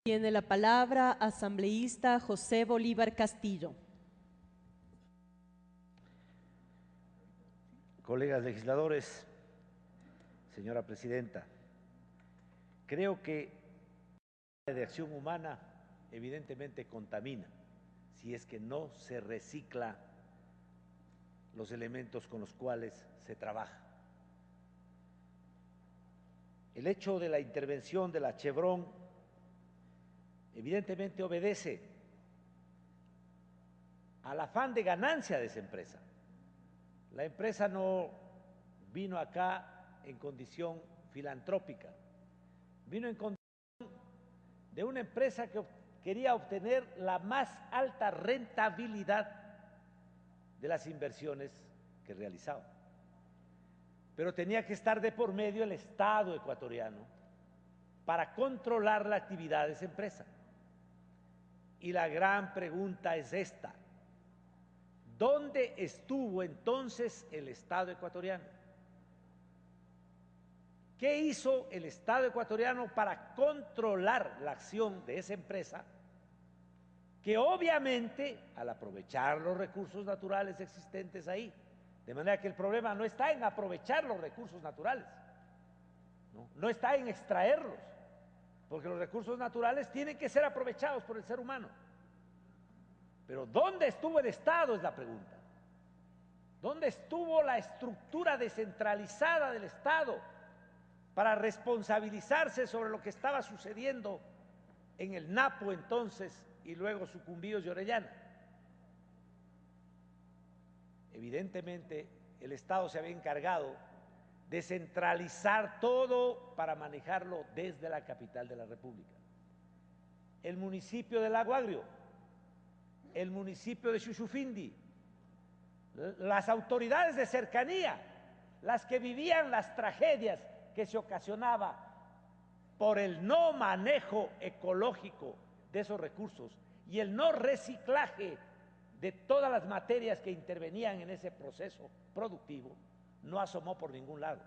Tiene la palabra asambleísta José Bolívar Castillo. Colegas legisladores, señora presidenta, creo que la de acción humana evidentemente contamina si es que no se recicla los elementos con los cuales se trabaja. El hecho de la intervención de la Chevron evidentemente obedece al afán de ganancia de esa empresa. La empresa no vino acá en condición filantrópica, vino en condición de una empresa que quería obtener la más alta rentabilidad de las inversiones que realizaba. Pero tenía que estar de por medio el Estado ecuatoriano para controlar la actividad de esa empresa. Y la gran pregunta es esta: ¿dónde estuvo entonces el Estado ecuatoriano? ¿Qué hizo el Estado ecuatoriano para controlar la acción de esa empresa? Que obviamente, al aprovechar los recursos naturales existentes ahí, de manera que el problema no está en aprovechar los recursos naturales, no está en extraerlos, porque los recursos naturales tienen que ser aprovechados por el ser humano. Pero ¿dónde estuvo el Estado? Es la pregunta. ¿Dónde estuvo la estructura descentralizada del Estado para responsabilizarse sobre lo que estaba sucediendo en el Napo entonces y luego Sucumbíos y Orellana? Evidentemente, el Estado se había encargado de centralizar todo para manejarlo desde la capital de la República. El municipio de Lago Agrio, el municipio de Shushufindi, las autoridades de cercanía, las que vivían las tragedias que se ocasionaba por el no manejo ecológico de esos recursos y el no reciclaje de todas las materias que intervenían en ese proceso productivo, no asomó por ningún lado.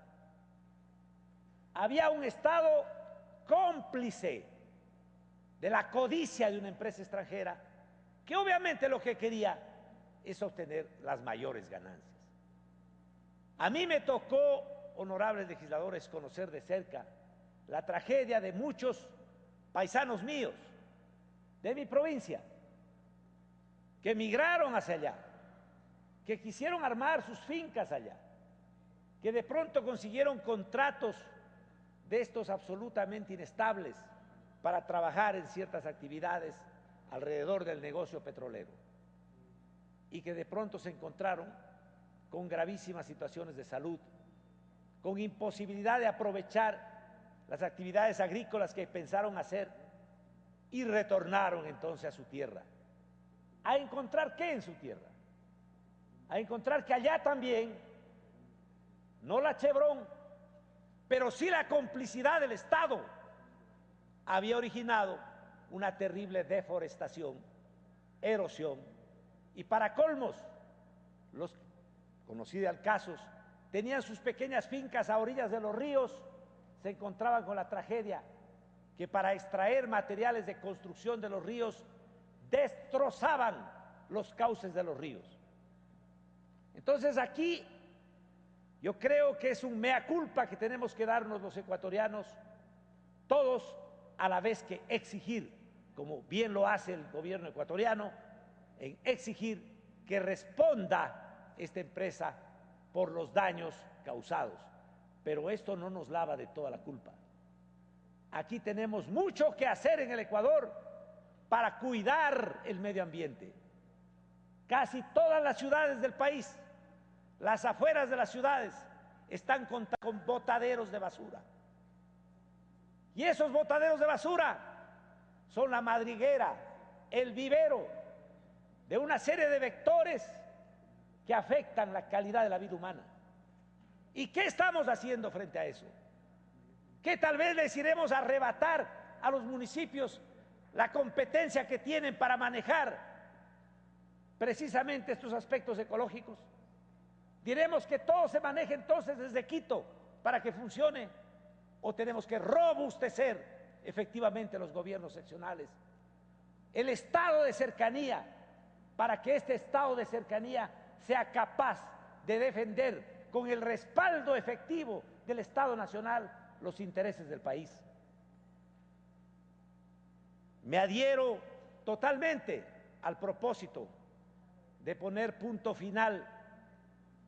Había un Estado cómplice de la codicia de una empresa extranjera que obviamente lo que quería es obtener las mayores ganancias. A mí me tocó, honorables legisladores, conocer de cerca la tragedia de muchos paisanos míos de mi provincia que emigraron hacia allá, que quisieron armar sus fincas allá, que de pronto consiguieron contratos de estos absolutamente inestables para trabajar en ciertas actividades alrededor del negocio petrolero y que de pronto se encontraron con gravísimas situaciones de salud, con imposibilidad de aprovechar las actividades agrícolas que pensaron hacer y retornaron entonces a su tierra. ¿A encontrar qué en su tierra? A encontrar que allá también, no la Chevron, pero sí la complicidad del Estado, había originado una terrible deforestación, erosión, y para colmos, los conocidos casos tenían sus pequeñas fincas a orillas de los ríos, se encontraban con la tragedia que para extraer materiales de construcción de los ríos destrozaban los cauces de los ríos. Entonces aquí yo creo que es un mea culpa que tenemos que darnos los ecuatorianos, todos, a la vez que exigir, como bien lo hace el gobierno ecuatoriano, en exigir que responda esta empresa por los daños causados. Pero esto no nos lava de toda la culpa. Aquí tenemos mucho que hacer en el Ecuador para cuidar el medio ambiente. Casi todas las ciudades del país, las afueras de las ciudades, están con botaderos de basura. Y esos botaderos de basura son la madriguera, el vivero de una serie de vectores que afectan la calidad de la vida humana. ¿Y qué estamos haciendo frente a eso? ¿Qué tal vez les iremos a arrebatar a los municipios la competencia que tienen para manejar precisamente estos aspectos ecológicos? ¿Diremos que todo se maneje entonces desde Quito para que funcione? ¿O tenemos que robustecer efectivamente los gobiernos seccionales. El estado de cercanía, para que este estado de cercanía sea capaz de defender con el respaldo efectivo del Estado Nacional los intereses del país. Me adhiero totalmente al propósito de poner punto final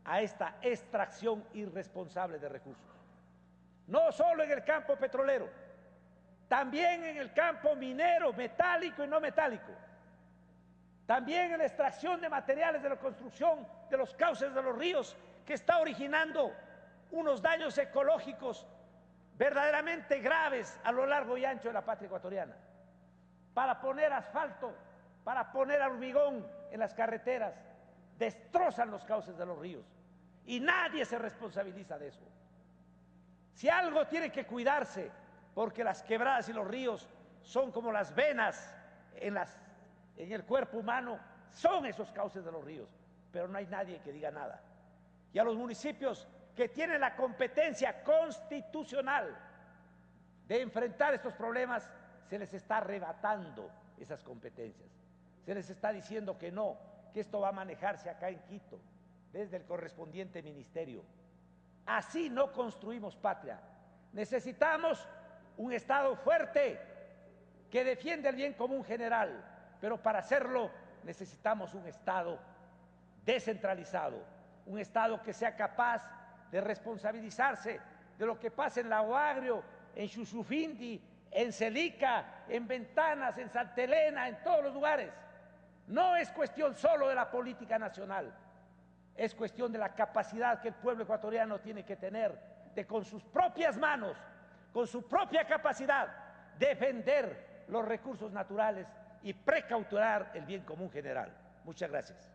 a esta extracción irresponsable de recursos. No solo en el campo petrolero, también en el campo minero, metálico y no metálico. También en la extracción de materiales de la construcción de los cauces de los ríos, que está originando unos daños ecológicos verdaderamente graves a lo largo y ancho de la patria ecuatoriana. Para poner asfalto, para poner hormigón en las carreteras, destrozan los cauces de los ríos y nadie se responsabiliza de eso. Si algo tiene que cuidarse, porque las quebradas y los ríos son como las venas en el cuerpo humano, son esos cauces de los ríos, pero no hay nadie que diga nada. Y a los municipios que tienen la competencia constitucional de enfrentar estos problemas, se les está arrebatando esas competencias. Se les está diciendo que no, que esto va a manejarse acá en Quito, desde el correspondiente ministerio. Así no construimos patria. Necesitamos un Estado fuerte que defiende el bien común general, pero para hacerlo necesitamos un Estado descentralizado, un Estado que sea capaz de responsabilizarse de lo que pasa en Lago Agrio, en Chuchufindi, en Celica, en Ventanas, en Santa Elena, en todos los lugares. No es cuestión solo de la política nacional, es cuestión de la capacidad que el pueblo ecuatoriano tiene que tener de con sus propias manos, con su propia capacidad, defender los recursos naturales y precautelar el bien común general. Muchas gracias.